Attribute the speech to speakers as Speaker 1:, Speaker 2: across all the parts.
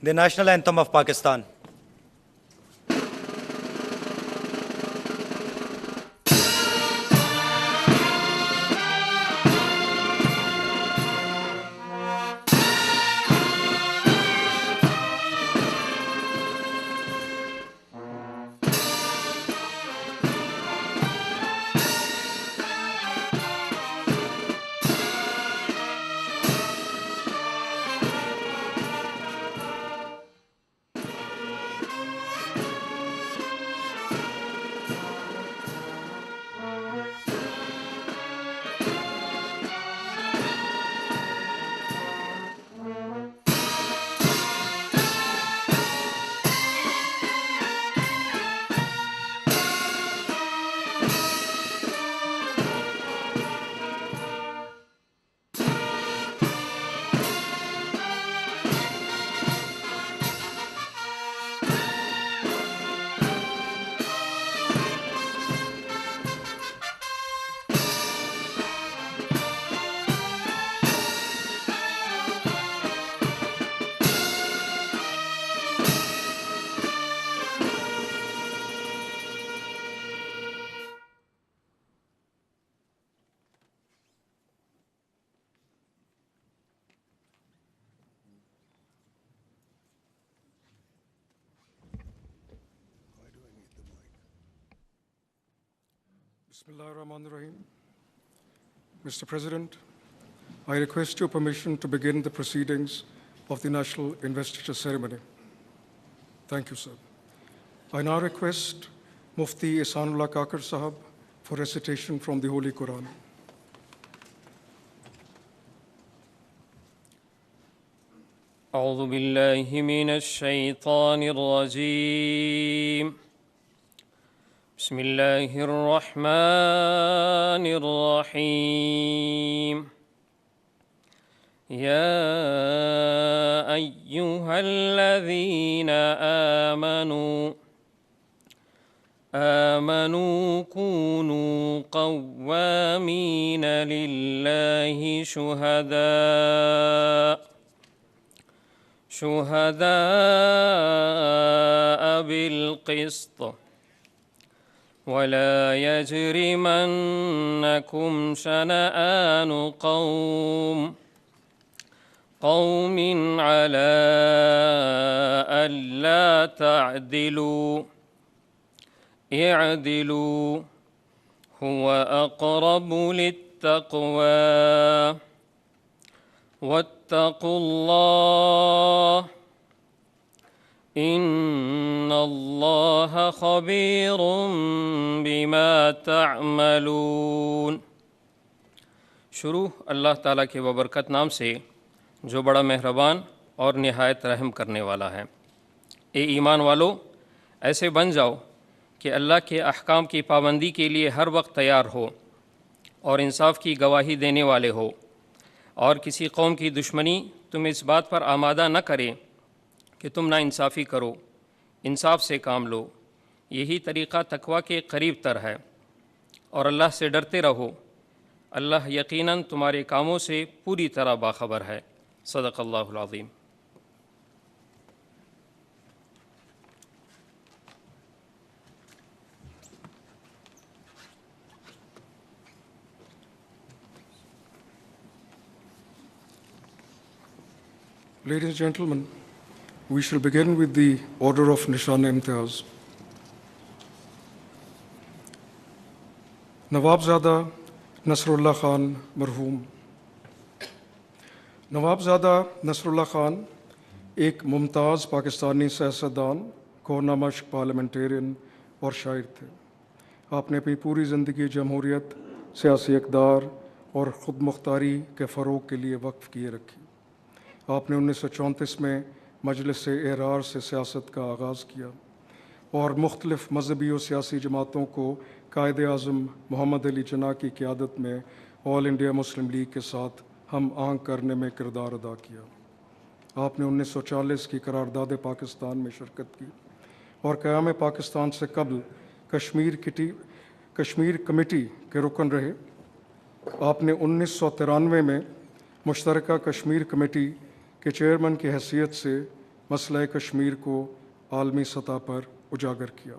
Speaker 1: The National Anthem of Pakistan.
Speaker 2: Bismillah ar-Rahman ar-Rahim. Mr. President, I request your permission to begin the proceedings of the National Investiture Ceremony. Thank you, sir. I now request Mufti Ihsanullah Kakar Sahab for recitation from the Holy Quran.
Speaker 3: أعوذ بالله من الشيطان الرجيم بسم الله الرحمن الرحيم يا أيها الذين آمنوا كونوا قوامين لله شهداء بالقسط ولا يجرمنكم شنآن قوم على ألا تعدلوا اعدلوا هو أقرب للتقوى واتقوا الله إن اللہ خبیر بما تعملون۔ شروع اللہ تعالیٰ کے ببرکت نام سے جو بڑا مہربان اور نہایت رحم کرنے والا ہے۔ اے ایمان والو، ایسے بن جاؤ کہ اللہ کے احکام کی پابندی کے لیے ہر وقت تیار ہو اور انصاف کی گواہی دینے والے ہو، اور کسی قوم کی دشمنی تم اس بات پر آمادہ نہ کرے کہ تم ناانصافی کرو، انصاف سے کام لو، یہی طریقہ تقویٰ کے قریب تر ہے، اور اللہ سے ڈرتے رہو، اللہ یقیناً تمہارے کاموں سے پوری طرح باخبر ہے۔ صدق اللہ العظیم۔
Speaker 2: Ladies and gentlemen, we shall begin with the order of Nishan-e-Imtiyaz. Nawabzada Nasrullah Khan مرحوم۔ نوابزادہ نصراللہ خان ایک ممتاز پاکستانی سیاستدان، کورنا مشق پارلیمنٹیرین اور شاعر تھے۔ آپ نے اپنی پوری زندگی جمہوریت، سیاسی اقدار اور خود مختاری کے فروغ کے لیے وقف کیے رکھی۔ آپ نے 1934 میں مجلس احرار سے سیاست کا آغاز کیا اور مختلف مذہبی و سیاسی جماعتوں کو قائد اعظم محمد علی جناح کی قیادت میں آل انڈیا مسلم لیگ کے ساتھ ہم آہنگ کرنے میں کردار ادا کیا۔ آپ نے 1940 کی قرارداد پاکستان میں شرکت کی اور قیام پاکستان سے قبل کشمیر کمیٹی کے رکن رہے۔ آپ نے 1993 میں مشترکہ کشمیر کمیٹی کے چیئرمین کی حیثیت سے مسئلہ کشمیر کو عالمی سطح پر اجاگر کیا۔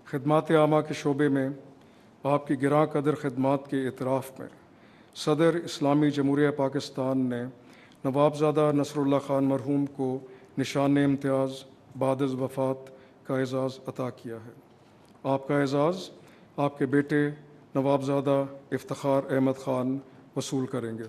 Speaker 2: خدمات عامہ کے شعبے میں آپ کی گراں قدر خدمات کے اعتراف میں صدر اسلامی جمہوریہ پاکستان نے نوابزادہ نصر اللہ خان مرحوم کو نشان امتیاز بعد از وفات کا اعزاز عطا کیا ہے۔ آپ کا اعزاز آپ کے بیٹے نوابزادہ افتخار احمد خان وصول کریں گے۔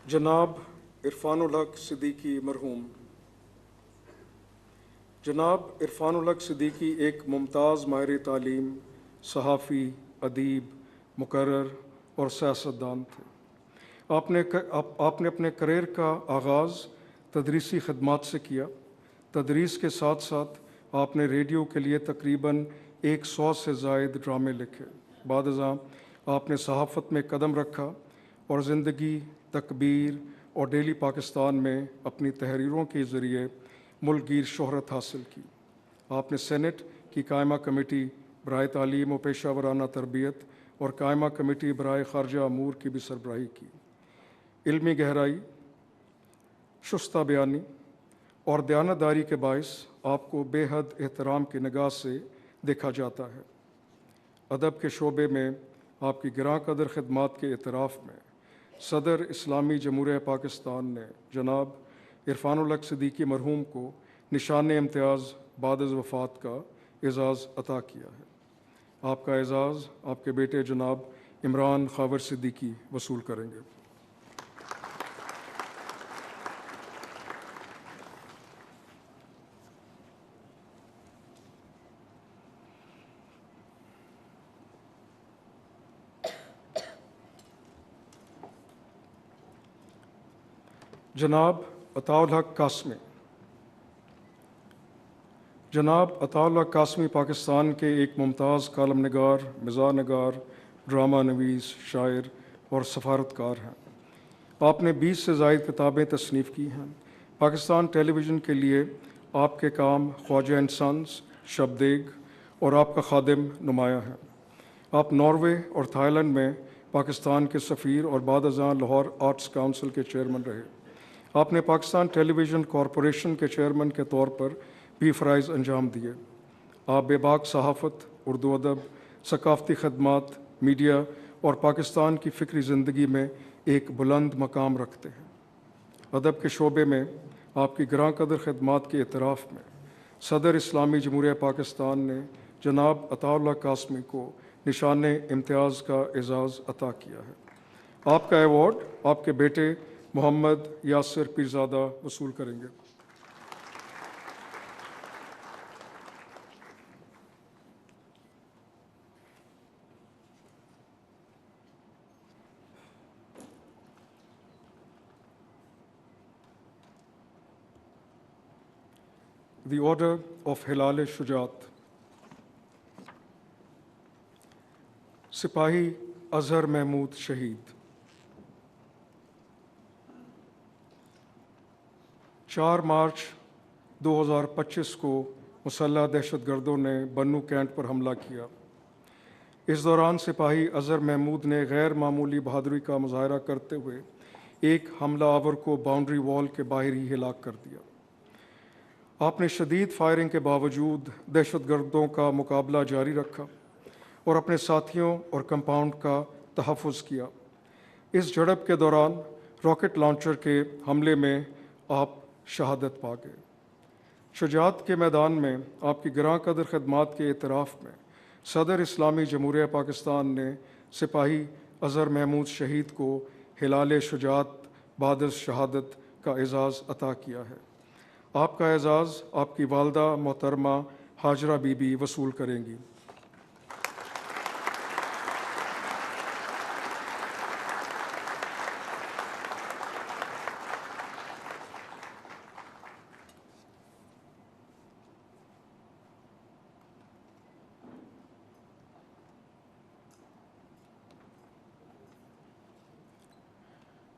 Speaker 2: جناب عرفان الحق صدیقی مرحوم۔ جناب عرفان الحق صدیقی ایک ممتاز ماہر تعلیم، صحافی، ادیب، مقرر اور سیاستدان تھے۔ آپ نے اپنے کریئر کا آغاز تدریسی خدمات سے کیا۔ تدریس کے ساتھ ساتھ آپ نے ریڈیو کے لیے تقریباً 100 سے زائد ڈرامے لکھے۔ بعد ازاں آپ نے صحافت میں قدم رکھا اور زندگی، تکبیر اور ڈیلی پاکستان میں اپنی تحریروں کے ذریعے ملک گیر شہرت حاصل کی۔ آپ نے سینٹ کی قائمہ کمیٹی برائے تعلیم و پیشہ ورانہ تربیت اور قائمہ کمیٹی برائے خارجہ امور کی بھی سربراہی کی۔ علمی گہرائی، شستہ بیانی اور دیانتداری کے باعث آپ کو بے حد احترام کی نگاہ سے دیکھا جاتا ہے۔ ادب کے شعبے میں آپ کی گراں قدر خدمات کے اعتراف میں صدر اسلامی جمہوریہ پاکستان نے جناب عرفان الحق صدیقی مرحوم کو نشان امتیاز بعد از وفات کا اعزاز عطا کیا ہے۔ آپ کا اعزاز آپ کے بیٹے جناب عمران خاور صدیقی وصول کریں گے۔ جناب عطاء الحق قاسمی۔ جناب عطاء الحق قاسمی پاکستان کے ایک ممتاز کالم نگار، مزاح نگار، ڈرامہ نویس، شاعر اور سفارتکار ہیں۔ آپ نے 20 سے زائد کتابیں تصنیف کی ہیں۔ پاکستان ٹیلی ویژن کے لیے آپ کے کام خواجہ اینڈ سنز، شب دیگ اور آپ کا خادم نمایاں ہیں۔ آپ ناروے اور تھائی لینڈ میں پاکستان کے سفیر اور بعد ازاں لاہور آرٹس کونسل کے چیئرمین رہے۔ آپ نے پاکستان ٹیلی ویژن کارپوریشن کے چیئرمین کے طور پر بھی فرائض انجام دیے۔ آپ بے باک صحافت، اردو ادب، ثقافتی خدمات، میڈیا اور پاکستان کی فکری زندگی میں ایک بلند مقام رکھتے ہیں۔ ادب کے شعبے میں آپ کی گراں قدر خدمات کے اعتراف میں صدر اسلامی جمہوریہ پاکستان نے جناب عطاء الحق قاسمی کو نشان امتیاز کا اعزاز عطا کیا ہے۔ آپ کا ایوارڈ آپ کے بیٹے محمد یاسر پیرزادہ وصول کریں گے۔ دی آرڈر آف ہلال شجاعت۔ سپاہی اظہر محمود شہید۔ 4 مارچ 2025 کو مسلح دہشت گردوں نے بنو کینٹ پر حملہ کیا۔ اس دوران سپاہی اظہر محمود نے غیر معمولی بہادری کا مظاہرہ کرتے ہوئے ایک حملہ آور کو باؤنڈری وال کے باہر ہی ہلاک کر دیا۔ آپ نے شدید فائرنگ کے باوجود دہشت گردوں کا مقابلہ جاری رکھا اور اپنے ساتھیوں اور کمپاؤنڈ کا تحفظ کیا۔ اس جھڑپ کے دوران راکٹ لانچر کے حملے میں آپ شہادت پا گئے۔ شجاعت کے میدان میں آپ کی گراں قدر خدمات کے اعتراف میں صدر اسلامی جمہوریہ پاکستان نے سپاہی اظہر محمود شہید کو ہلال شجاعت بعد از شہادت کا اعزاز عطا کیا ہے۔ آپ کا اعزاز آپ کی والدہ محترمہ ہاجرہ بی بی وصول کریں گی۔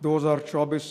Speaker 2: 2024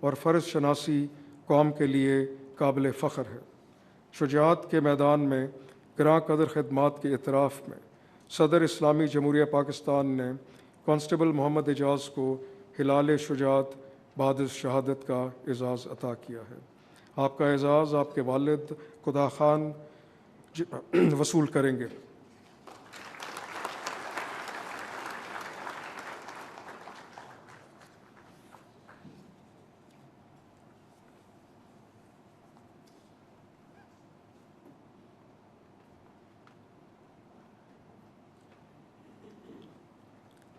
Speaker 2: اور فرض شناسی قوم کے لیے قابل فخر ہے۔ شجاعت کے میدان میں گراں قدر خدمات کے اعتراف میں صدر اسلامی جمہوریہ پاکستان نے کانسٹیبل محمد اعجاز کو ہلال شجاعت بعد شہادت کا اعزاز عطا کیا ہے۔ آپ کا اعزاز آپ کے والد خدا خان وصول کریں گے۔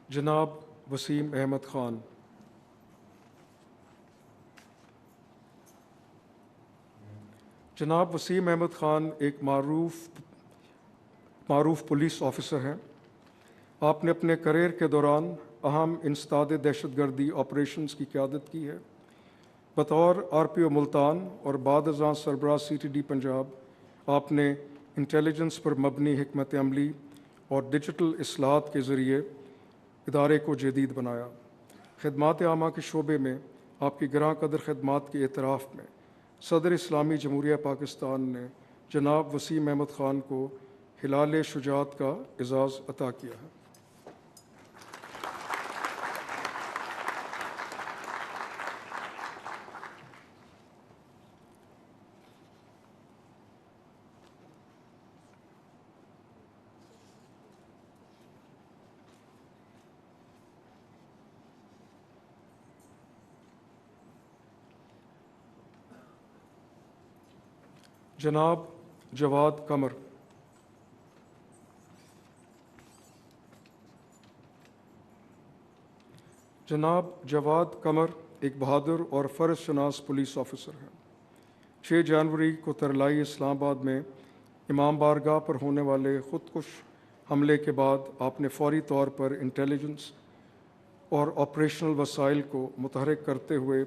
Speaker 2: جناب وسیم احمد خان۔ جناب وسیم احمد خان ایک معروف پولیس آفیسر ہیں۔ آپ نے اپنے کیریئر کے دوران اہم انسداد دہشت گردی آپریشنز کی قیادت کی ہے۔ بطور RPO ملتان اور بعد ازاں سربراہ CTD پنجاب آپ نے انٹیلیجنس پر مبنی حکمت عملی اور ڈیجیٹل اصلاحات کے ذریعے ادارے کو جدید بنایا۔ خدمات عامہ کے شعبے میں آپ کی گراں قدر خدمات کے اعتراف میں صدر اسلامی جمہوریہ پاکستان نے جناب وسیم احمد خان کو ہلال شجاعت کا اعزاز عطا کیا ہے۔ جناب جواد قمر۔ جناب جواد قمر ایک بہادر اور فرض شناس پولیس آفیسر ہیں۔ 6 جنوری کو ترلائی اسلام آباد میں امام بارگاہ پر ہونے والے خودکش حملے کے بعد آپ نے فوری طور پر انٹیلیجنس اور آپریشنل وسائل کو متحرک کرتے ہوئے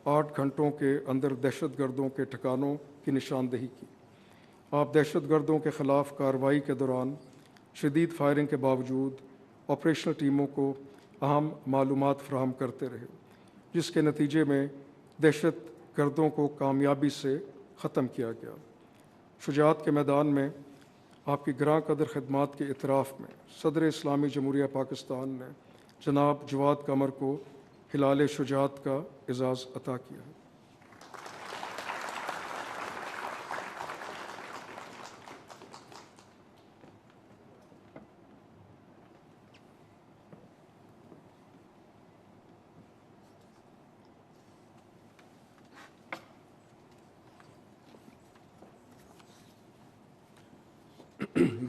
Speaker 2: 8 گھنٹوں کے اندر دہشت گردوں کے ٹھکانوں کی نشاندہی کی۔ آپ دہشت گردوں کے خلاف کارروائی کے دوران شدید فائرنگ کے باوجود آپریشنل ٹیموں کو اہم معلومات فراہم کرتے رہے، جس کے نتیجے میں دہشت گردوں کو کامیابی سے ختم کیا گیا۔ شجاعت کے میدان میں آپ کی گراں قدر خدمات کے اعتراف میں صدر اسلامی جمہوریہ پاکستان نے جناب جواد قمر کو ہلال شجاعت کا اعزاز عطا کیا ہے۔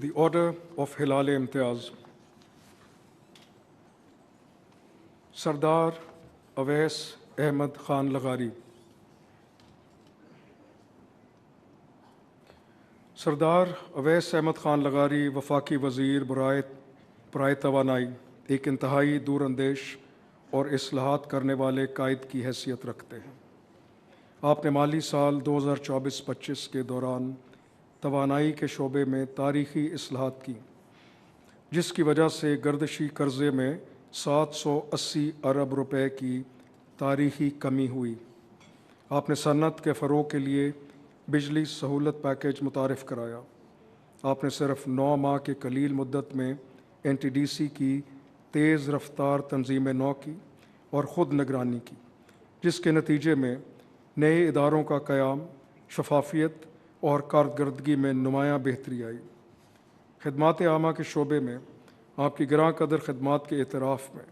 Speaker 2: The Order of ہلال امتیاز۔ سردار اویس احمد خان لغاری۔ سردار اویس احمد خان لغاری وفاقی وزیر برائے توانائی ایک انتہائی دور اندیش اور اصلاحات کرنے والے قائد کی حیثیت رکھتے ہیں۔ آپ نے مالی سال 2024-25 کے دوران توانائی کے شعبے میں تاریخی اصلاحات کی، جس کی وجہ سے گردشی قرضے میں 780 ارب روپے کی تاریخی کمی ہوئی۔ آپ نے صنعت کے فروغ کے لیے بجلی سہولت پیکیج متعارف کرایا۔ آپ نے صرف 9 ماہ کے قلیل مدت میں NTDC کی تیز رفتار تنظیم نو کی اور خود نگرانی کی، جس کے نتیجے میں نئے اداروں کا قیام، شفافیت اور کارکردگی میں نمایاں بہتری آئی۔ خدمات عامہ کے شعبے میں آپ کی گراں قدر خدمات کے اعتراف میں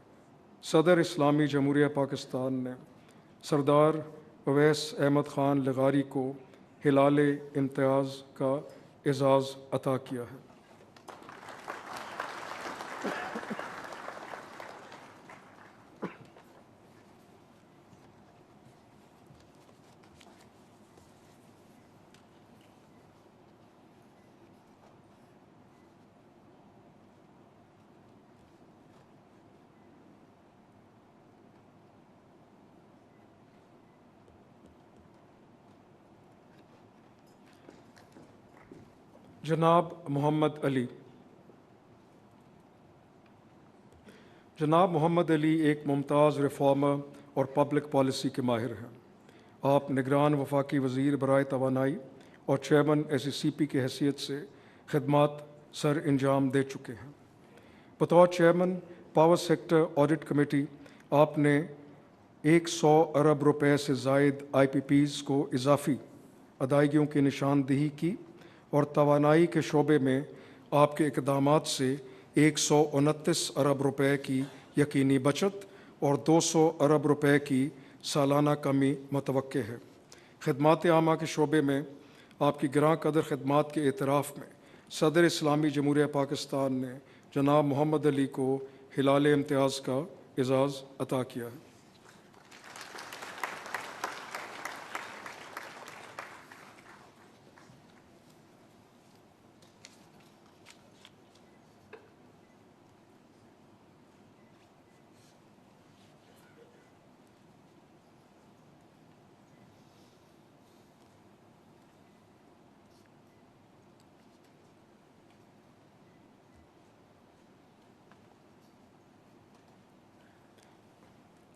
Speaker 2: صدر اسلامی جمہوریہ پاکستان نے سردار اویس احمد خان لغاری کو ہلال امتیاز کا اعزاز عطا کیا ہے۔ جناب محمد علی۔ جناب محمد علی ایک ممتاز ریفارمر اور پبلک پالیسی کے ماہر ہیں۔ آپ نگران وفاقی وزیر برائے توانائی اور چیئرمین SECP کی حیثیت سے خدمات سر انجام دے چکے ہیں۔ بطور chairman power sector audit committee آپ نے 100 ارب روپے سے زائد IPPs کو اضافی ادائیگیوں کی نشاندہی کی اور توانائی کے شعبے میں آپ کے اقدامات سے 129 ارب روپے کی یقینی بچت اور 200 ارب روپے کی سالانہ کمی متوقع ہے۔ خدمات عامہ کے شعبے میں آپ کی گراں قدر خدمات کے اعتراف میں صدر اسلامی جمہوریہ پاکستان نے جناب محمد علی کو ہلال امتیاز کا اعزاز عطا کیا ہے۔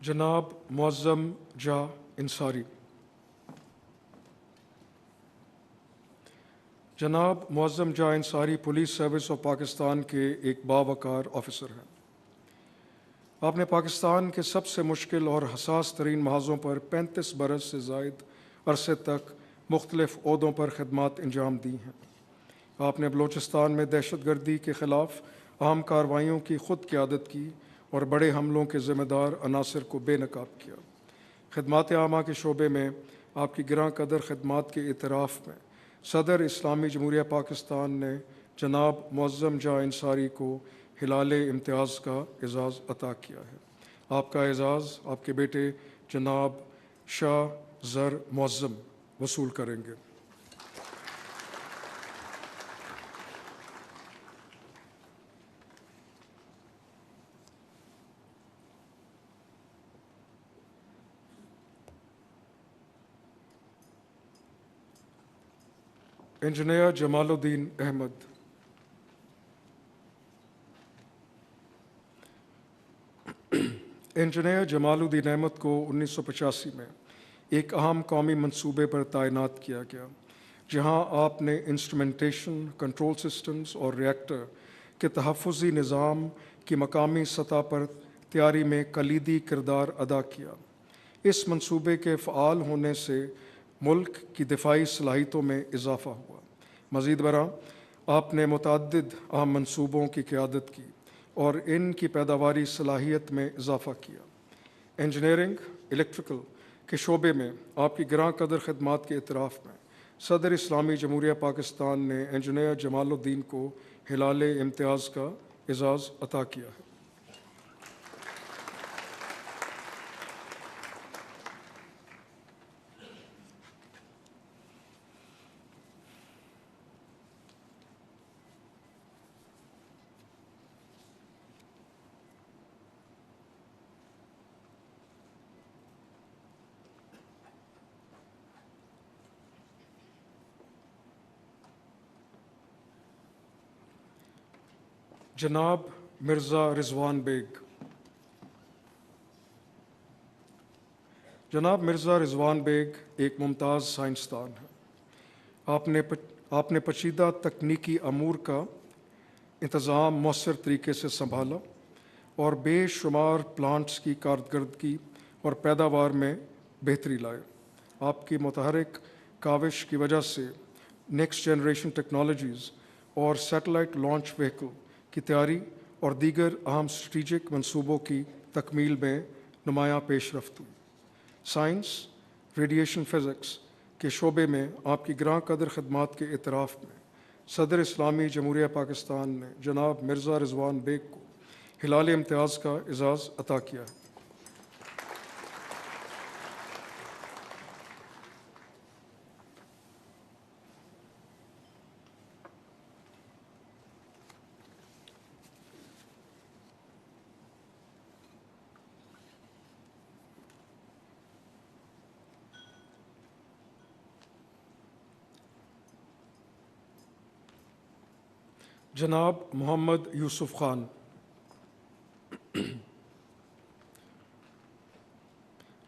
Speaker 2: جناب معظم جا انصاری۔ جناب معظم جا Ansari police service of Pakistan کے ایک باوقار آفیسر ہیں۔ آپ نے پاکستان کے سب سے مشکل اور حساس ترین محاذوں پر 35 برس سے زائد عرصے تک مختلف عہدوں پر خدمات انجام دی ہیں۔ آپ نے بلوچستان میں دہشت گردی کے خلاف اہم کارروائیوں کی خود قیادت کی اور بڑے حملوں کے ذمہ دار عناصر کو بے نقاب کیا۔ خدمات عامہ کے شعبے میں آپ کی گراں قدر خدمات کے اعتراف میں صدر اسلامی جمہوریہ پاکستان نے جناب معظم جا انصاری کو ہلال امتیاز کا اعزاز عطا کیا ہے۔ آپ کا اعزاز آپ کے بیٹے جناب شاہ زر معظم وصول کریں گے۔ انجینئر جمال الدین احمد۔ انجینئر جمال الدین احمد کو 1985 میں ایک اہم قومی منصوبے پر تعینات کیا گیا، جہاں آپ نے انسٹرومنٹیشن، کنٹرول سسٹمز اور ریئیکٹر کے تحفظی نظام کی مقامی سطح پر تیاری میں کلیدی کردار ادا کیا۔ اس منصوبے کے فعال ہونے سے ملک کی دفاعی صلاحیتوں میں اضافہ ہوا۔ مزید برآں آپ نے متعدد اہم منصوبوں کی قیادت کی اور ان کی پیداواری صلاحیت میں اضافہ کیا۔ انجینئرنگ الیکٹریکل کے شعبے میں آپ کی گراں قدر خدمات کے اعتراف میں صدر اسلامی جمہوریہ پاکستان نے انجینئر جمال الدین کو ہلال امتیاز کا اعزاز عطا کیا ہے۔ جناب مرزا رضوان بیگ۔ جناب مرزا رضوان بیگ ایک ممتاز سائنسدان ہیں۔ آپ نے پیچیدہ تکنیکی امور کا انتظام مؤثر طریقے سے سنبھالا اور بے شمار پلانٹس کی کارکردگی اور پیداوار میں بہتری لائے۔ آپ کی متحرک کاوش کی وجہ سے نیکسٹ جنریشن ٹیکنالوجیز اور سیٹلائٹ لانچ وہیکل کی تیاری اور دیگر اہم اسٹریٹجک منصوبوں کی تکمیل میں نمایاں پیش رفت ہوئی۔ سائنس، ریڈیشن فزکس کے شعبے میں آپ کی گراں قدر خدمات کے اعتراف میں صدر اسلامی جمہوریہ پاکستان نے جناب مرزا رضوان بیگ کو ہلال امتیاز کا اعزاز عطا کیا ہے۔ جناب محمد یوسف خان۔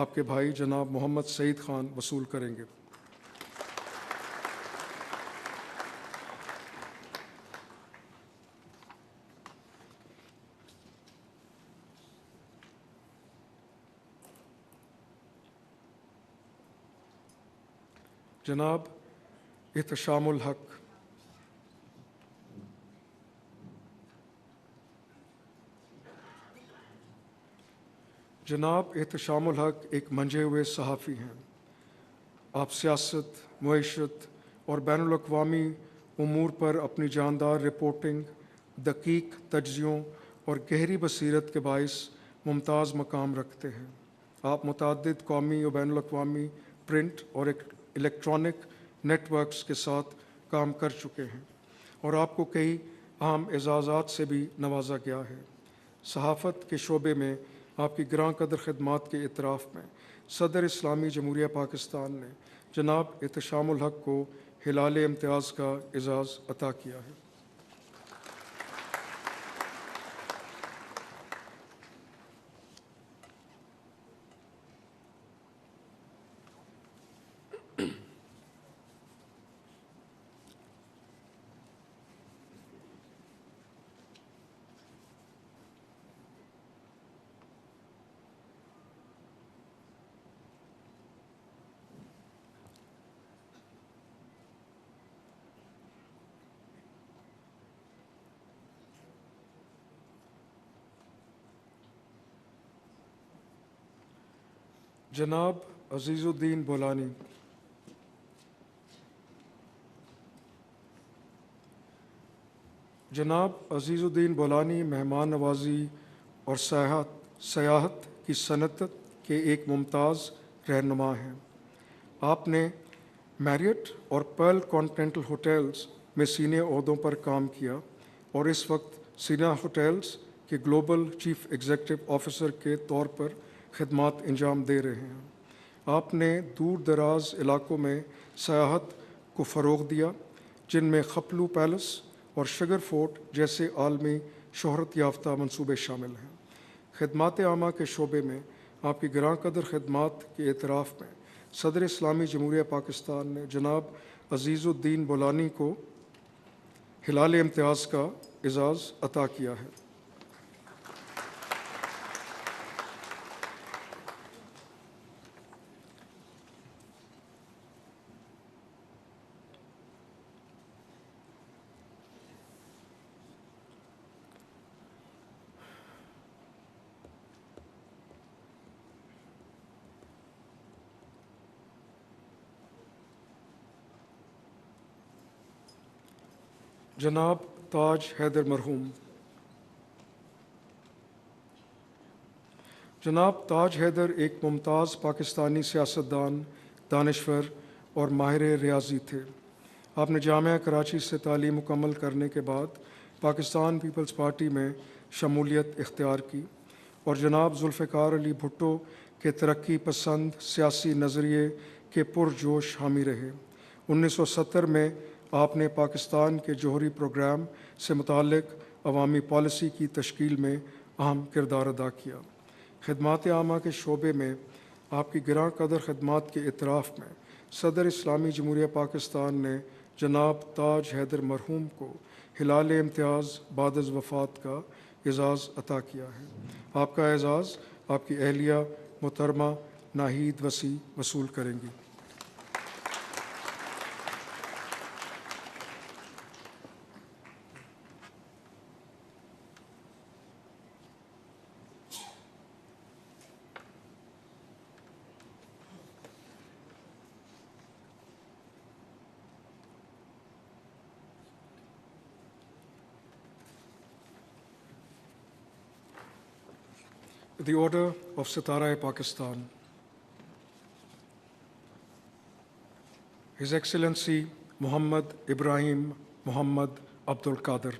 Speaker 2: آپ کے بھائی جناب محمد سعید خان وصول کریں گے۔ جناب احتشام الحق، جناب احتشام الحق ایک منجھے ہوئے صحافی ہیں۔ آپ سیاست، معیشت اور بین الاقوامی امور پر اپنی جاندار رپورٹنگ، دقیق تجزیوں اور گہری بصیرت کے باعث ممتاز مقام رکھتے ہیں۔ آپ متعدد قومی و بین الاقوامی پرنٹ اور الیکٹرانک نیٹ ورکس کے ساتھ کام کر چکے ہیں اور آپ کو کئی اہم اعزازات سے بھی نوازا گیا ہے۔ صحافت کے شعبے میں آپ کی گراں قدر خدمات کے اعتراف میں صدر اسلامی جمہوریہ پاکستان نے جناب احتشام الحق کو ہلال امتیاز کا اعزاز عطا کیا ہے۔ جناب عزیز الدین بولانی، جناب عزیز الدین بولانی مہمان نوازی اور سیاحت کی صنعت کے ایک ممتاز رہنما ہیں۔ آپ نے میریٹ اور پرل کانٹیننٹل ہوٹلز میں سینئر عہدوں پر کام کیا اور اس وقت سینا ہوٹلز کے گلوبل چیف ایگزیکٹو آفیسر کے طور پر خدمات انجام دے رہے ہیں۔ آپ نے دور دراز علاقوں میں سیاحت کو فروغ دیا، جن میں خپلو پیلس اور شگر فورٹ جیسے عالمی شہرت یافتہ منصوبے شامل ہیں۔ خدمات عامہ کے شعبے میں آپ کی گراں قدر خدمات کے اعتراف میں صدر اسلامی جمہوریہ پاکستان نے جناب عزیز الدین بولانی کو ہلال امتیاز کا اعزاز عطا کیا ہے۔ جناب تاج حیدر مرحوم، جناب تاج حیدر ایک ممتاز پاکستانی سیاستدان، دانشور اور ماہر ریاضی تھے۔ آپ نے جامعہ کراچی سے تعلیم مکمل کرنے کے بعد پاکستان پیپلز پارٹی میں شمولیت اختیار کی اور جناب ذوالفقار علی بھٹو کے ترقی پسند سیاسی نظریے کے پرجوش حامی رہے۔ 1970 میں آپ نے پاکستان کے جوہری پروگرام سے متعلق عوامی پالیسی کی تشکیل میں اہم کردار ادا کیا۔ خدمات عامہ کے شعبے میں آپ کی گراں قدر خدمات کے اعتراف میں صدر اسلامی جمہوریہ پاکستان نے جناب تاج حیدر مرحوم کو ہلال امتیاز بعد از وفات کا اعزاز عطا کیا ہے۔ آپ کا اعزاز آپ کی اہلیہ محترمہ ناہید وسیع وصول کریں گی۔ The Order of Sitara-e-Pakistan. His Excellency Muhammad Ibrahim Muhammad Abdul Qadir.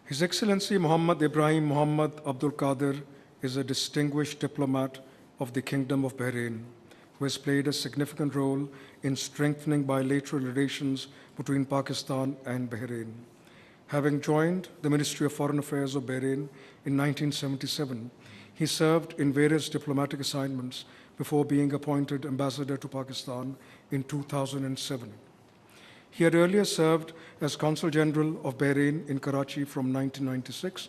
Speaker 2: His Excellency Muhammad Ibrahim Muhammad Abdul Qadir is a distinguished diplomat of the Kingdom of Bahrain, who has played a significant role in strengthening bilateral relations between Pakistan and Bahrain. Having joined the Ministry of Foreign Affairs of Bahrain in 1977, he served in various diplomatic assignments before being appointed ambassador to Pakistan in 2007. He had earlier served as Consul General of Bahrain in Karachi from 1996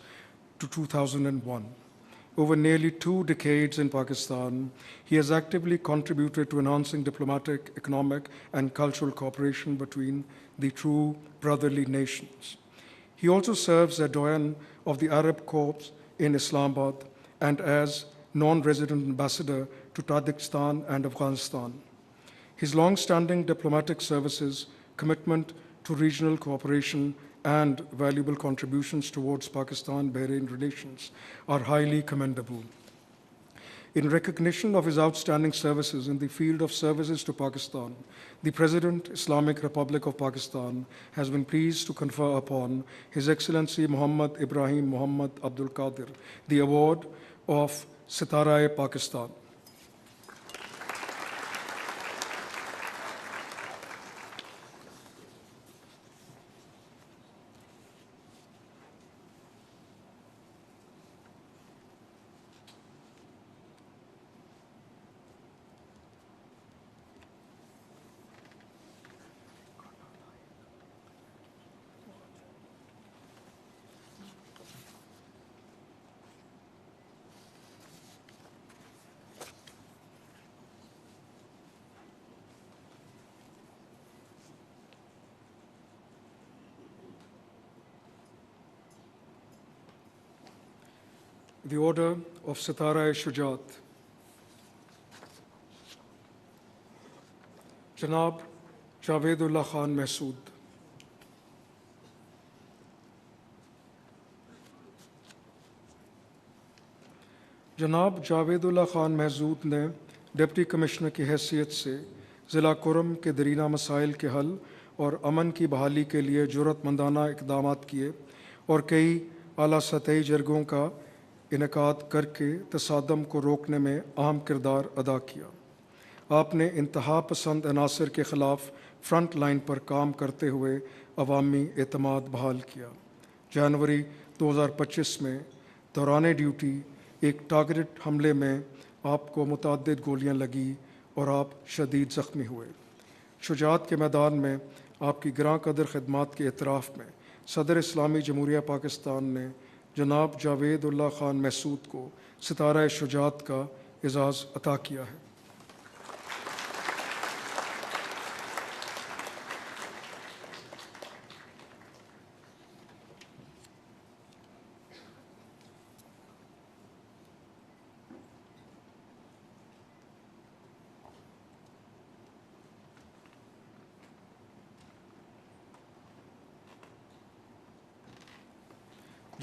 Speaker 2: to 2001. Over nearly 2 decades in Pakistan, he has actively contributed to enhancing diplomatic, economic, and cultural cooperation between the true brotherly nations. He also serves as doyen of the Arab Corps in Islamabad and as non-resident ambassador to Tajikistan and Afghanistan. His long-standing diplomatic services, commitment to regional cooperation, and valuable contributions towards Pakistan-Bahrain relations are highly commendable. In recognition of his outstanding services in the field of services to Pakistan, the President, Islamic Republic of Pakistan, has been pleased to confer upon His Excellency Muhammad Ibrahim Muhammad Abdul Qadir the award of Sitara-e Pakistan. The Order of Sitara-e-Shujaat. Janab Javedullah Khan Mahsood. جناب جاوید اللہ خان محسود نے deputy commissioner کی حیثیت سے ضلع کرم کے درینہ مسائل کے حل اور امن کی بحالی کے لیے جرأت مندانہ اقدامات کیے اور کئی اعلیٰ سطحی جرگوں کا انعقاد کر کے تصادم کو روکنے میں اہم کردار ادا کیا۔ آپ نے انتہا پسند عناصر کے خلاف فرنٹ لائن پر کام کرتے ہوئے عوامی اعتماد بحال کیا۔ جنوری 2025 میں دوران ڈیوٹی ایک ٹارگیٹ حملے میں آپ کو متعدد گولیاں لگی اور آپ شدید زخمی ہوئے۔ شجاعت کے میدان میں آپ کی گراں قدر خدمات کے اعتراف میں صدر اسلامی جمہوریہ پاکستان نے جناب جاوید اللہ خان محسود کو ستارہ شجاعت کا اعزاز عطا کیا ہے۔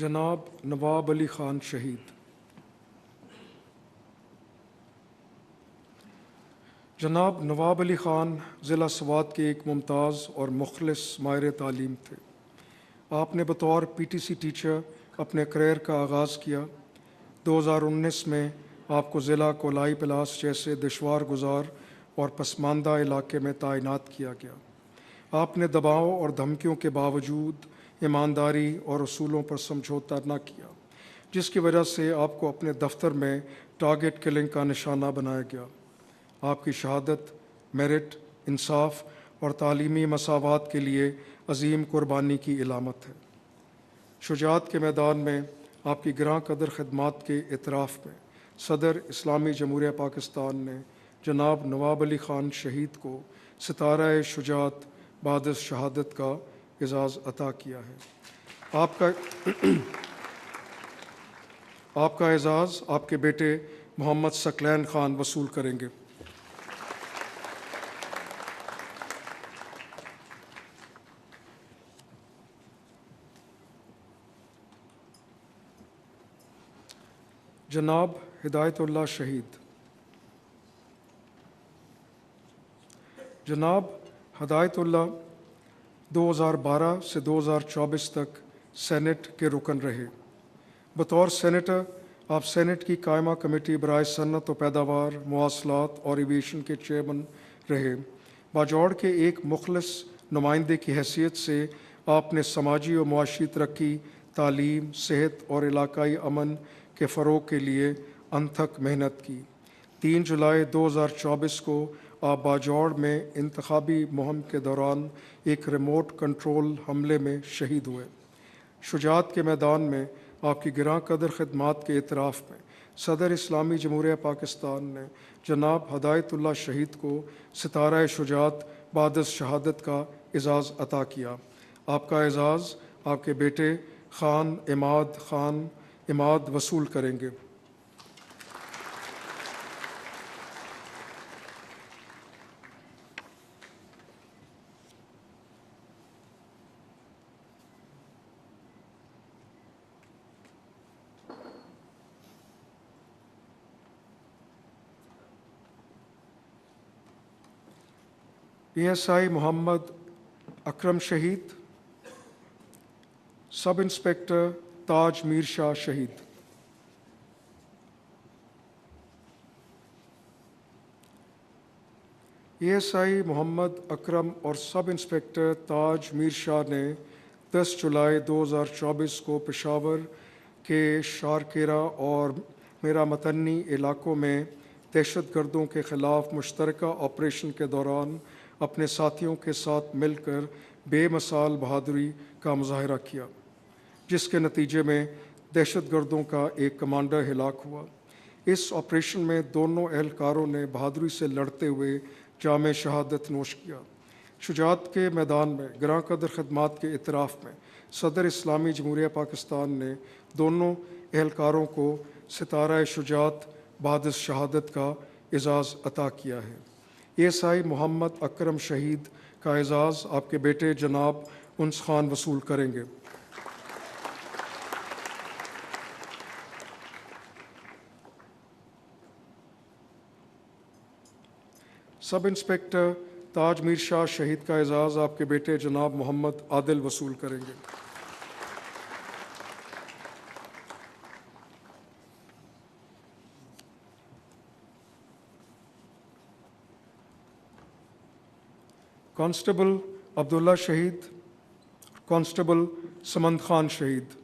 Speaker 2: جناب نواب علی خان شہید۔ جناب نواب علی خان ضلع سوات کے ایک ممتاز اور مخلص ماہر تعلیم تھے۔ آپ نے بطور پی ٹی سی ٹیچر اپنے کریئر کا آغاز کیا۔ 2019 میں آپ کو ضلع کولائی پلاس جیسے دشوار گزار اور پسماندہ علاقے میں تعینات کیا گیا۔ آپ نے دباؤ اور دھمکیوں کے باوجود ایمانداری اور اصولوں پر سمجھوتا نہ کیا، جس کی وجہ سے آپ کو اپنے دفتر میں ٹارگٹ کلنگ کا نشانہ بنایا گیا۔ آپ کی شہادت میرٹ، انصاف اور تعلیمی مساوات کے لیے عظیم قربانی کی علامت ہے۔ شجاعت کے میدان میں آپ کی گراں قدر خدمات کے اعتراف میں صدر اسلامی جمہوریہ پاکستان نے جناب نواب علی خان شہید کو ستارہ شجاعت بعد شہادت کا اعزاز عطا کیا ہے۔ آپ کا اعزاز آپ کے بیٹے محمد ثقلین خان وصول کریں گے۔ جناب ہدایت اللہ شہید۔ جناب ہدایت اللہ 2012 سے 2024 تک سینٹ کے رکن رہے۔ بطور سینیٹر آپ سینٹ کی قائمہ کمیٹی برائے صنعت و پیداوار، مواصلات اور ایویشن کے چیئرمین رہے۔ باجوڑ کے ایک مخلص نمائندے کی حیثیت سے آپ نے سماجی و معاشی ترقی، تعلیم، صحت اور علاقائی امن کے فروغ کے لیے انتھک محنت کی۔ 3 جولائی 2024 کو آپ باجوڑ میں انتخابی مہم کے دوران ایک ریموٹ کنٹرول حملے میں شہید ہوئے۔ شجاعت کے میدان میں آپ کی گراں قدر خدمات کے اعتراف میں صدر اسلامی جمہوریہ پاکستان نے جناب ہدایت اللہ شہید کو ستارہ شجاعت بعد از شہادت کا اعزاز عطا کیا۔ آپ کا اعزاز آپ کے بیٹے خان عماد وصول کریں گے۔ PSI محمد اکرم شہید، سب انسپکٹر تاج میر شاہ شہید۔ PSI محمد اکرم اور سب انسپکٹر تاج میر شاہ نے 10 جولائی 2024 کو پشاور کے شارکیرا اور میرا متنی علاقوں میں دہشت گردوں کے خلاف مشترکہ آپریشن کے دوران اپنے ساتھیوں کے ساتھ مل کر بے مثال بہادری کا مظاہرہ کیا، جس کے نتیجے میں دہشت گردوں کا ایک کمانڈر ہلاک ہوا۔ اس آپریشن میں دونوں اہلکاروں نے بہادری سے لڑتے ہوئے جامِ شہادت نوش کیا۔ شجاعت کے میدان میں گراں قدر خدمات کے اعتراف میں صدر اسلامی جمہوریہ پاکستان نے دونوں اہلکاروں کو ستارہ شجاعت بعد از شہادت کا اعزاز عطا کیا ہے۔ PSI محمد اکرم شہید کا اعزاز آپ کے بیٹے جناب انس خان وصول کریں گے۔ سب انسپکٹر تاج میر شاہ شہید کا اعزاز آپ کے بیٹے جناب محمد عادل وصول کریں گے۔ کانسٹیبل عبداللہ شہید، کانسٹیبل سمند خان شہید۔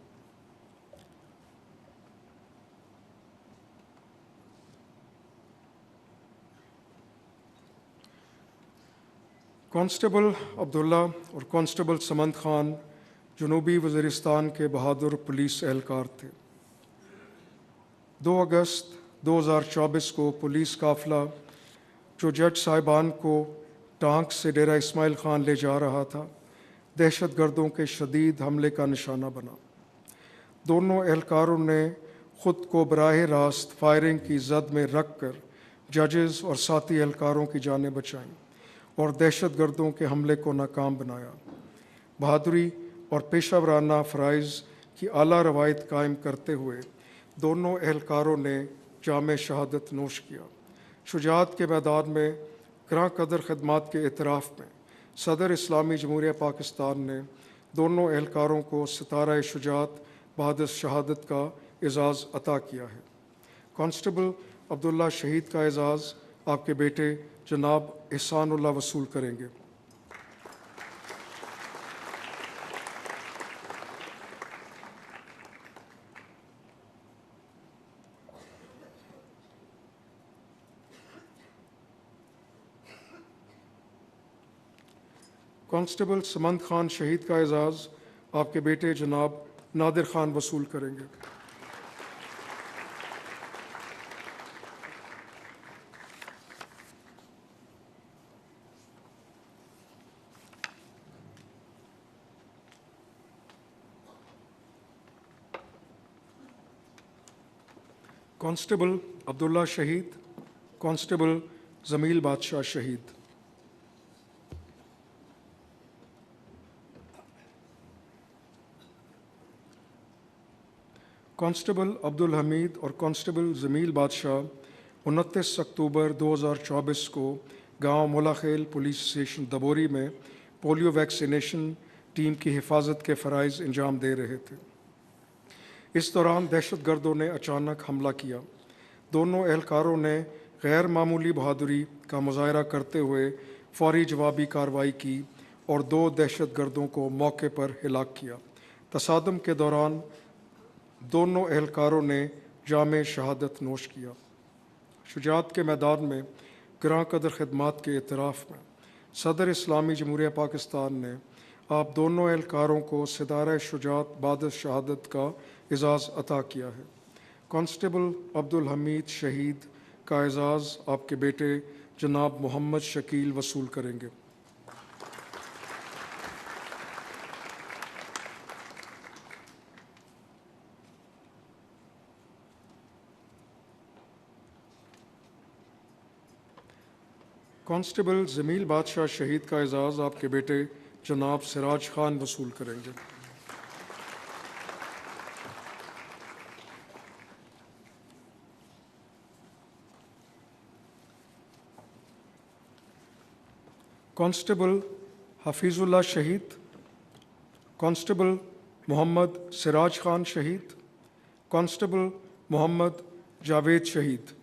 Speaker 2: کانسٹیبل عبداللہ اور کانسٹیبل سمند خان جنوبی وزیرستان کے بہادر پولیس اہلکار تھے۔ 2 اگست 2024 کو پولیس قافلہ جو جج صاحبان کو ٹانک سے ڈیرہ اسماعیل خان لے جا رہا تھا، دہشت گردوں کے شدید حملے کا نشانہ بنا۔ دونوں اہلکاروں نے خود کو براہ راست فائرنگ کی زد میں رکھ کر ججز اور ساتھی اہلکاروں کی جانیں بچائیں اور دہشت گردوں کے حملے کو ناکام بنایا۔ بہادری اور پیشہ ورانہ فرائض کی اعلیٰ روایت قائم کرتے ہوئے دونوں اہلکاروں نے جامِ شہادت نوش کیا۔ شجاعت کے میدان میں گراں قدر خدمات کے اعتراف میں صدر اسلامی جمہوریہ پاکستان نے دونوں اہلکاروں کو ستارہ شجاعت بعد از شہادت کا اعزاز عطا کیا ہے۔ کانسٹیبل عبداللہ شہید کا اعزاز آپ کے بیٹے جناب احسان اللہ وصول کریں گے۔ کانسٹیبل سمند خان شہید کا اعزاز آپ کے بیٹے جناب نادر خان وصول کریں گے۔ کانسٹیبل عبداللہ شہید، کانسٹیبل جمیل بادشاہ شہید۔ کانسٹیبل عبدالحمید اور کانسٹیبل جمیل بادشاہ 29 اکتوبر 2024 کو گاؤں ملاخیل پولیس اسٹیشن دبوری میں پولیو ویکسینیشن ٹیم کی حفاظت کے فرائض انجام دے رہے تھے۔ اس دوران دہشت گردوں نے اچانک حملہ کیا۔ دونوں اہلکاروں نے غیر معمولی بہادری کا مظاہرہ کرتے ہوئے فوری جوابی کارروائی کی اور 2 دہشت گردوں کو موقع پر ہلاک کیا۔ تصادم کے دوران دونوں اہلکاروں نے جام شہادت نوش کیا۔ شجاعت کے میدان میں گراں قدر خدمات کے اعتراف میں صدر اسلامی جمہوریہ پاکستان نے آپ دونوں اہلکاروں کو ستارہ شجاعت بعد شہادت کا اعزاز عطا کیا ہے۔ کانسٹیبل عبدالحمید شہید کا اعزاز آپ کے بیٹے جناب محمد شکیل وصول کریں گے۔ کانسٹیبل جمیل بادشاہ شہید کا اعزاز آپ کے بیٹے جناب سراج خان وصول کریں گے۔ کانسٹیبل حفیظ اللہ شہید، کانسٹیبل محمد سراج خان شہید، کانسٹیبل محمد جاوید شہید۔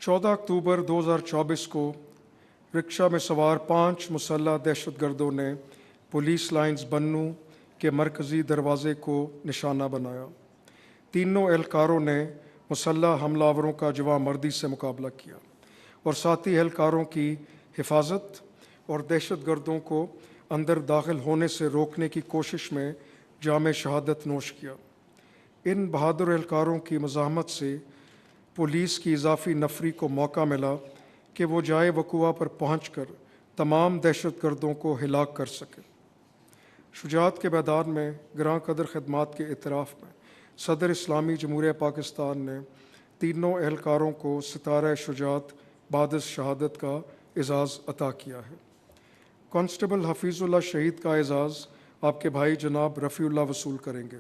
Speaker 2: چودہ اکتوبر 2024 کو رکشہ میں سوار 5 مسلح دہشت گردوں نے پولیس لائنز بنوں کے مرکزی دروازے کو نشانہ بنایا۔ تینوں اہلکاروں نے مسلح حملہ آوروں کا جواں مردی سے مقابلہ کیا اور ساتھی اہلکاروں کی حفاظت اور دہشت گردوں کو اندر داخل ہونے سے روکنے کی کوشش میں جام شہادت نوش کیا۔ ان بہادر اہلکاروں کی مزاحمت سے پولیس کی اضافی نفری کو موقع ملا کہ وہ جائے وقوع پر پہنچ کر تمام دہشت گردوں کو ہلاک کر سکے۔ شجاعت کے میدان میں گراں قدر خدمات کے اعتراف میں صدر اسلامی جمہوریہ پاکستان نے تینوں اہلکاروں کو ستارہ شجاعت بعد شہادت کا اعزاز عطا کیا ہے۔ کانسٹیبل حفیظ اللہ شہید کا اعزاز آپ کے بھائی جناب رفیع اللہ وصول کریں گے۔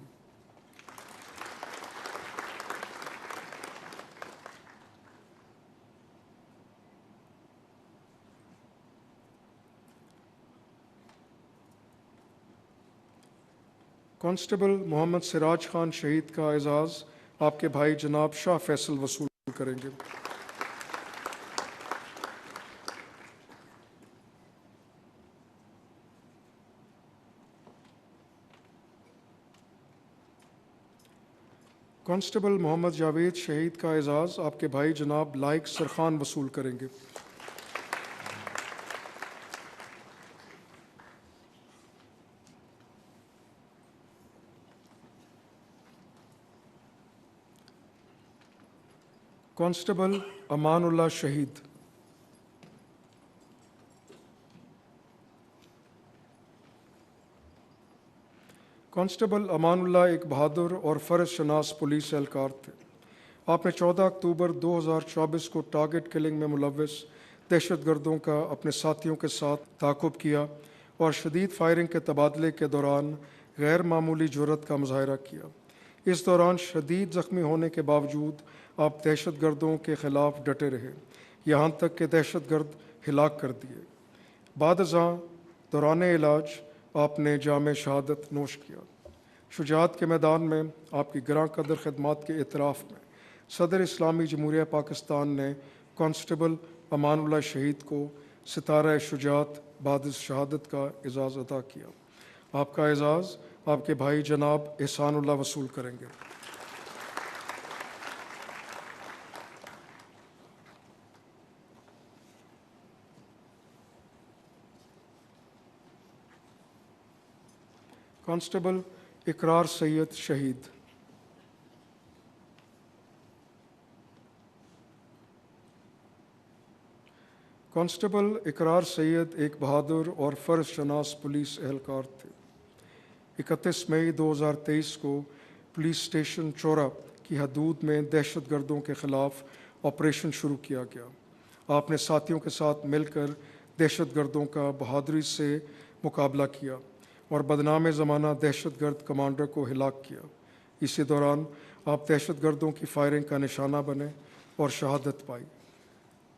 Speaker 2: کانسٹیبل محمد سراج خان شہید کا اعزاز آپ کے بھائی جناب شاہ فیصل وصول کریں گے۔ کانسٹیبل محمد جاوید شہید کا اعزاز آپ کے بھائی جناب لائق سرخان وصول کریں گے۔ کانسٹیبل امان اللہ شہید، کانسٹیبل امان اللہ ایک بہادر اور فرض شناس پولیس اہلکار تھے۔ آپ نے 14 اکتوبر 2024 کو ٹارگٹ کلنگ میں ملوث دہشت گردوں کا اپنے ساتھیوں کے ساتھ تعاقب کیا اور شدید فائرنگ کے تبادلے کے دوران غیر معمولی جرأت کا مظاہرہ کیا۔ اس دوران شدید زخمی ہونے کے باوجود آپ دہشت گردوں کے خلاف ڈٹے رہے، یہاں تک کہ دہشت گرد ہلاک کر دیے۔ بعد ازاں دوران علاج آپ نے جام شہادت نوش کیا۔ شجاعت کے میدان میں آپ کی گراں قدر خدمات کے اعتراف میں صدر اسلامی جمہوریہ پاکستان نے کانسٹیبل امان اللہ شہید کو ستارہ شجاعت بعد شہادت کا اعزاز عطا کیا۔ آپ کا اعزاز آپ کے بھائی جناب احسان اللہ وصول کریں گے۔ کانسٹیبل اقرار سید شہید، کانسٹیبل اقرار سید ایک بہادر اور فرض شناس پولیس اہلکار تھے۔ 31 مئی 2023 کو پولیس اسٹیشن چورا کی حدود میں دہشت گردوں کے خلاف آپریشن شروع کیا گیا۔ آپ نے ساتھیوں کے ساتھ مل کر دہشت گردوں کا بہادری سے مقابلہ کیا اور بدنام زمانہ دہشت گرد کمانڈر کو ہلاک کیا۔ اسی دوران آپ دہشت گردوں کی فائرنگ کا نشانہ بنے اور شہادت پائی۔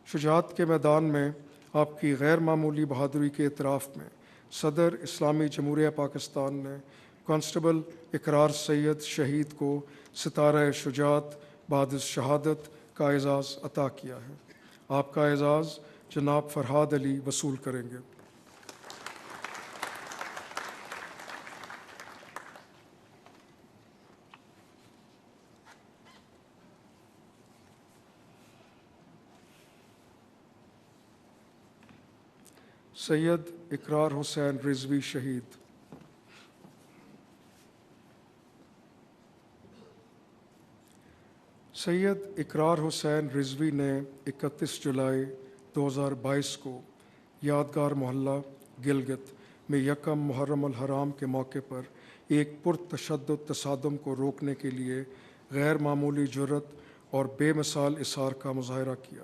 Speaker 2: شجاعت کے میدان میں آپ کی غیر معمولی بہادری کے اعتراف میں صدر اسلامی جمہوریہ پاکستان نے کانسٹیبل اقرار سید شہید کو ستارہ شجاعت بعد شہادت کا اعزاز عطا کیا ہے۔ آپ کا اعزاز جناب فرحاد علی وصول کریں گے۔ سید اقرار حسین رضوی شہید۔ سید اقرار حسین رضوی نے 31 جولائی 2022 کو یادگار محلہ گلگت میں یکم محرم الحرام کے موقع پر ایک پرتشدد تصادم کو روکنے کے لیے غیر معمولی جرأت اور بے مثال اصرار کا مظاہرہ کیا۔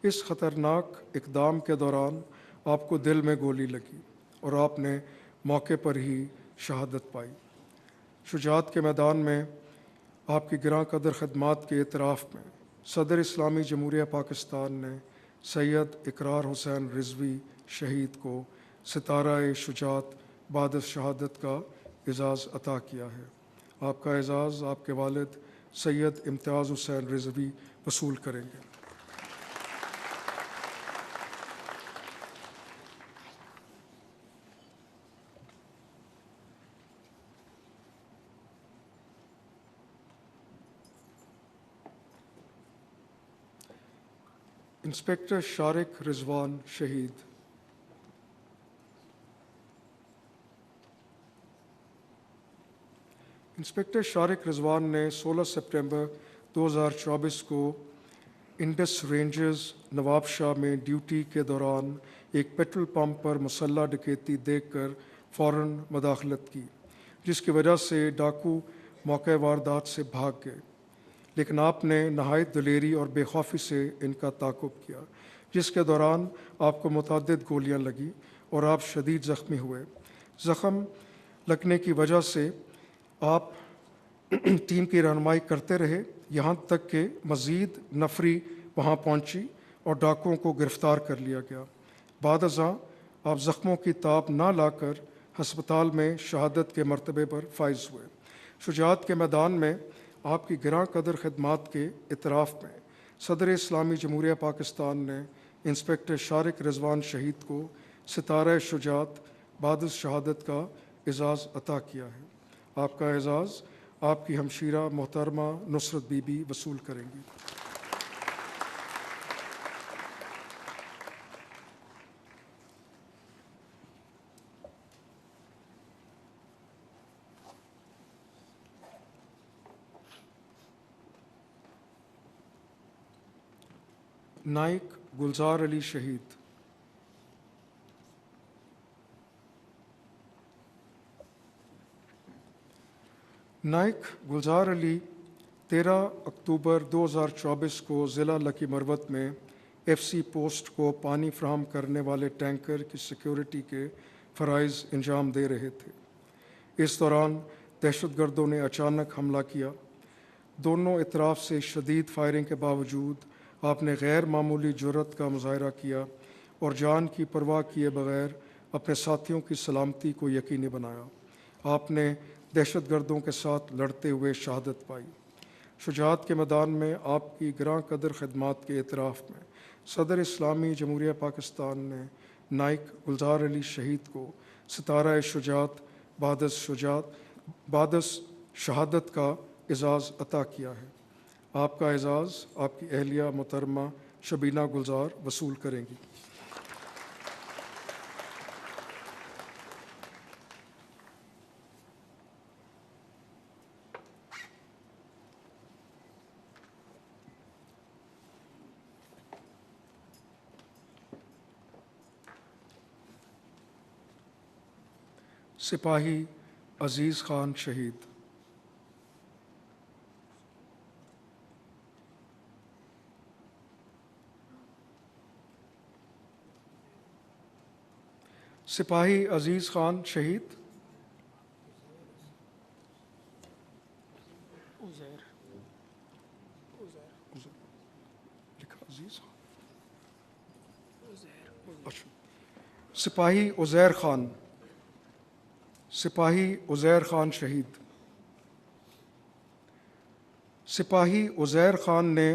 Speaker 2: اس خطرناک اقدام کے دوران آپ کو دل میں گولی لگی اور آپ نے موقع پر ہی شہادت پائی۔ شجاعت کے میدان میں آپ کی گراں قدر خدمات کے اعتراف میں صدر اسلامی جمہوریہ پاکستان نے سید اقرار حسین رضوی شہید کو ستارہ شجاعت بعد شہادت کا اعزاز عطا کیا ہے۔ آپ کا اعزاز آپ کے والد سید امتیاز حسین رضوی وصول کریں گے۔ انسپکٹر شارق رضوان شہید۔ انسپکٹر شارق رضوان نے 16 سپٹمبر 2024 کو انڈس رینجرز نواب شاہ میں ڈیوٹی کے دوران ایک پیٹرول پمپ پر مسلح ڈکیتی دیکھ کر فوراً مداخلت کی، جس کی وجہ سے ڈاکو موقع واردات سے بھاگ گئے، لیکن آپ نے نہایت دلیری اور بے خوفی سے ان کا تعاقب کیا، جس کے دوران آپ کو متعدد گولیاں لگیں اور آپ شدید زخمی ہوئے۔ زخم لگنے کی وجہ سے آپ ٹیم کی رہنمائی کرتے رہے، یہاں تک کہ مزید نفری وہاں پہنچی اور ڈاکوؤں کو گرفتار کر لیا گیا۔ بعد ازاں آپ زخموں کی تاب نہ لا کر ہسپتال میں شہادت کے مرتبے پر فائز ہوئے۔ شجاعت کے میدان میں آپ کی گراں قدر خدمات کے اعتراف میں صدر اسلامی جمہوریہ پاکستان نے انسپکٹر شارق رضوان شہید کو ستارہ شجاعت بعد شہادت کا اعزاز عطا کیا ہے۔ آپ کا اعزاز آپ کی ہمشیرہ محترمہ نصرت بی بی وصول کریں گی۔ نائک گلزار علی شہید۔ نائک گلزار علی 13 اکتوبر 2024 کو ضلع لکی مروت میں ایف سی پوسٹ کو پانی فراہم کرنے والے ٹینکر کی سیکیورٹی کے فرائض انجام دے رہے تھے۔ اس دوران دہشت گردوں نے اچانک حملہ کیا۔ دونوں اطراف سے شدید فائرنگ کے باوجود آپ نے غیر معمولی جرأت کا مظاہرہ کیا اور جان کی پرواہ کیے بغیر اپنے ساتھیوں کی سلامتی کو یقینی بنایا۔ آپ نے دہشت گردوں کے ساتھ لڑتے ہوئے شہادت پائی۔ شجاعت کے میدان میں آپ کی گراں قدر خدمات کے اعتراف میں صدر اسلامی جمہوریہ پاکستان نے نائک گلزار علی شہید کو ستارہ شجاعت بعد شہادت کا اعزاز عطا کیا ہے۔ آپ کا اعزاز آپ کی اہلیہ محترمہ شبینہ گلزار وصول کریں گی۔ سپاہی عزیز خان شہید۔ سپاہی عزیز خان شہید۔ سپاہی عزیر خان۔ سپاہی عزیر خان شہید۔ سپاہی عزیر خان نے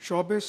Speaker 2: 24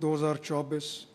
Speaker 2: 2024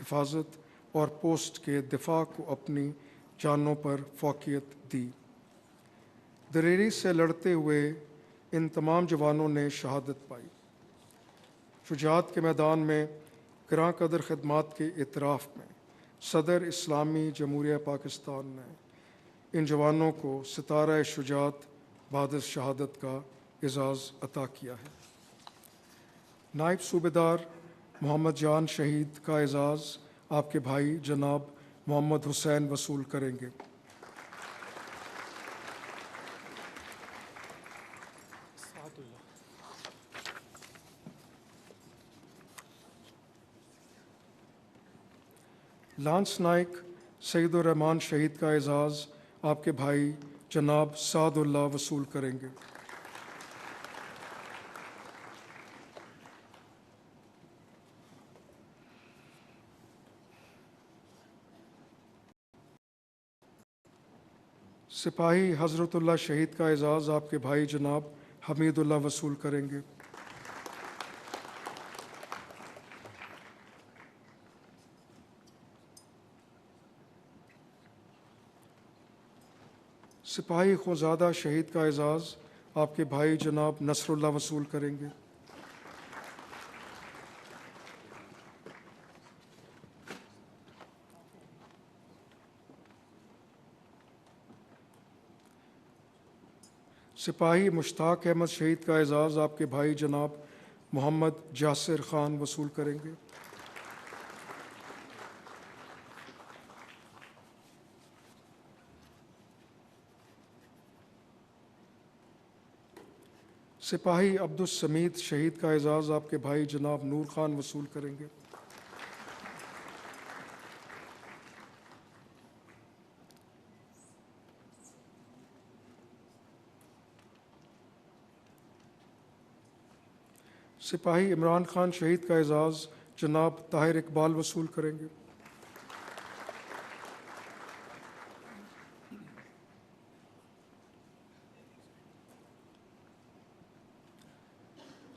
Speaker 2: حفاظت اور پوسٹ کے دفاع کو اپنی جانوں پر فوقیت دی۔ دلیری سے لڑتے ہوئے ان تمام جوانوں نے شہادت پائی۔ شجاعت کے میدان میں گراں قدر خدمات کے اعتراف میں صدر اسلامی جمہوریہ پاکستان نے ان جوانوں کو ستارہ شجاعت بعد از شہادت کا اعزاز عطا کیا ہے۔ نائب صوبیدار محمد جان شہید کا اعزاز آپ کے بھائی جناب محمد حسین وصول کریں گے۔ لانس نائک سعید الرحمان شہید کا اعزاز آپ کے بھائی جناب سعد اللہ وصول کریں گے۔ سپاہی حضرت اللہ شہید کا اعزاز آپ کے بھائی جناب حمید اللہ وصول کریں گے۔ سپاہی خوزادہ شہید کا اعزاز آپ کے بھائی جناب نصر اللہ وصول کریں گے۔ سپاہی مشتاق احمد شہید کا اعزاز آپ کے بھائی جناب محمد جاسر خان وصول کریں گے۔ سپاہی عبدالسمید شہید کا اعزاز آپ کے بھائی جناب نور خان وصول کریں گے۔ سپاہی عمران خان شہید کا اعزاز جناب طاہر اقبال وصول کریں گے۔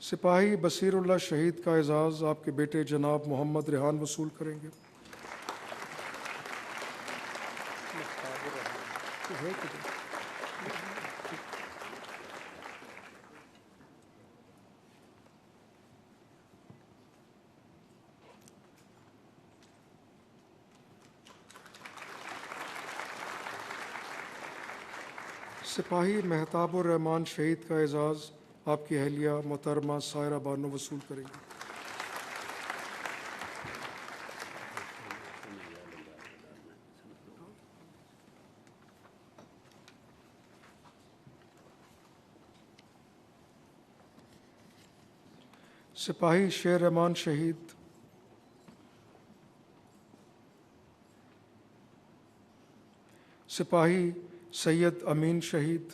Speaker 2: سپاہی بصیر اللہ شہید کا اعزاز آپ کے بیٹے جناب محمد ریحان وصول کریں گے۔ سپاہی مہتاب الرحمان شہید کا اعزاز آپ کی اہلیہ محترمہ سائرہ بانو وصول کریں گے۔ سپاہی شیر رحمان شہید سپاہی سید امین شہید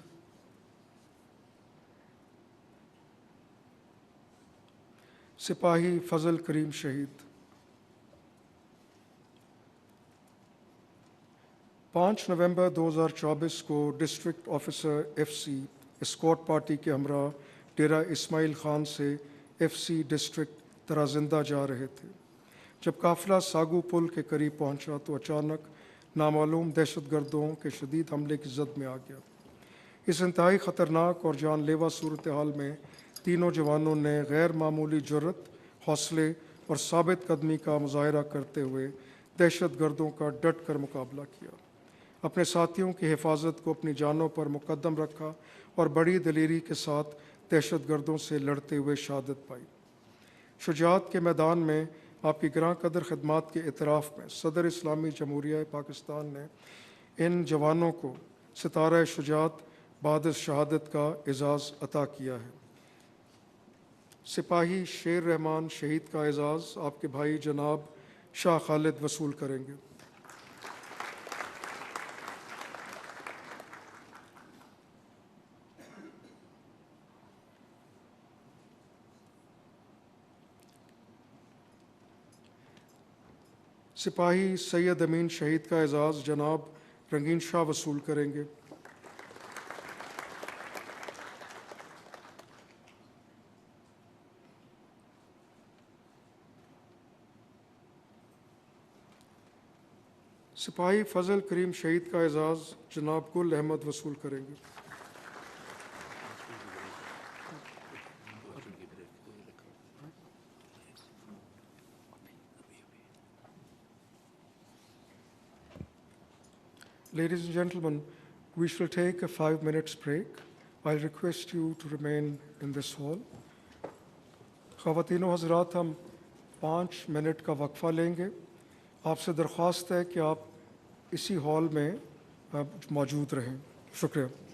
Speaker 2: سپاہی فضل کریم شہید 5 نومبر 2024 کو district officer F C squad party کے ہمراہ ڈیرہ اسماعیل خان سے ایف سی ڈسٹرکٹ ترازندہ جا رہے تھے۔ جب قافلہ ساگو پل کے قریب پہنچا تو اچانک نامعلوم دہشت گردوں کے شدید حملے کی زد میں آ گیا۔ اس انتہائی خطرناک اور جان لیوا صورتحال میں تینوں جوانوں نے غیر معمولی جرأت، حوصلے اور ثابت قدمی کا مظاہرہ کرتے ہوئے دہشت گردوں کا ڈٹ کر مقابلہ کیا، اپنے ساتھیوں کی حفاظت کو اپنی جانوں پر مقدم رکھا اور بڑی دلیری کے ساتھ دہشت گردوں سے لڑتے ہوئے شہادت پائی۔ شجاعت کے میدان میں آپ کی گراں قدر خدمات کے اعتراف میں صدر اسلامی جمہوریہ پاکستان نے ان جوانوں کو ستارہ شجاعت بعد از شہادت کا اعزاز عطا کیا ہے۔ سپاہی شیر رحمان شہید کا اعزاز آپ کے بھائی جناب شاہ خالد وصول کریں گے۔ سپاہی سید امین شہید کا اعزاز جناب رنگین شاہ وصول کریں گے۔ سپاہی فضل کریم شہید کا اعزاز جناب گل احمد وصول کریں گے۔ Ladies and gentlemen, we shall take a 5 minutes break. I'll request you to remain in this hall. خواتین و حضرات، ہم 5 منٹ کا وقفہ لیں گے۔ آپ سے درخواست ہے کہ آپ اسی ہال میں موجود رہیں۔ شکریہ۔